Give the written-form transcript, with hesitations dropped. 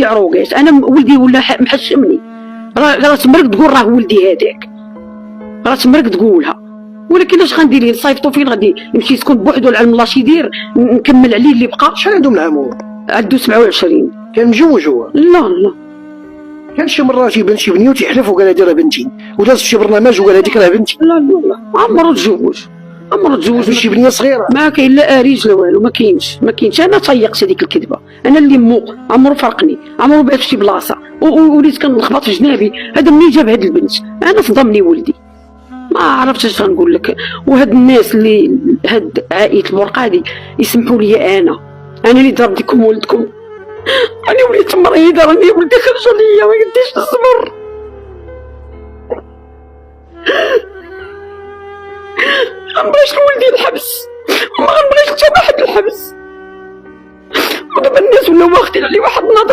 ولدي عروقات، انا ولدي ولا محشمني، راه تمرك تقول راه ولدي هذاك، راه تمرك تقولها، ولكن اش غندير؟ نصيفطو فين غادي يمشي يسكن بوحدو؟ العلم الله شي يدير، نكمل عليه اللي بقى. شحال عنده من عمو؟ عنده 27. كان مجوج هو؟ لا كان شي مره جيب شي بنيه وتيحلف وقال هذه راه بنتي، وداز في شي برنامج وقال هذيك راه بنتي. لا عمرو تزوج، عمرو تزوج شي بنيه صغيره، ما كاين لا اريج لا والو، ما كاينش. انا طيقت هذيك الكذبه، انا اللي مو عمرو فرقني، عمرو بات في شي بلاصه وليت كنخبط في جنابي. هذا منين جاب هاد البنت؟ انا صدمني ولدي، ما عرفتش اش غنقول لك. وهاد الناس اللي هاد عائله البرقادي يسمحوا لي، انا اللي ضربت لكم ولدكم، انا وليت مريضه، راني ولدي خرج ليا ما قديش نصبر. غنبغيش لولدي الحبس، وما غنبغيش حتى واحد الحبس، ودابا الناس ولاو واخدين عليه واحد النظره.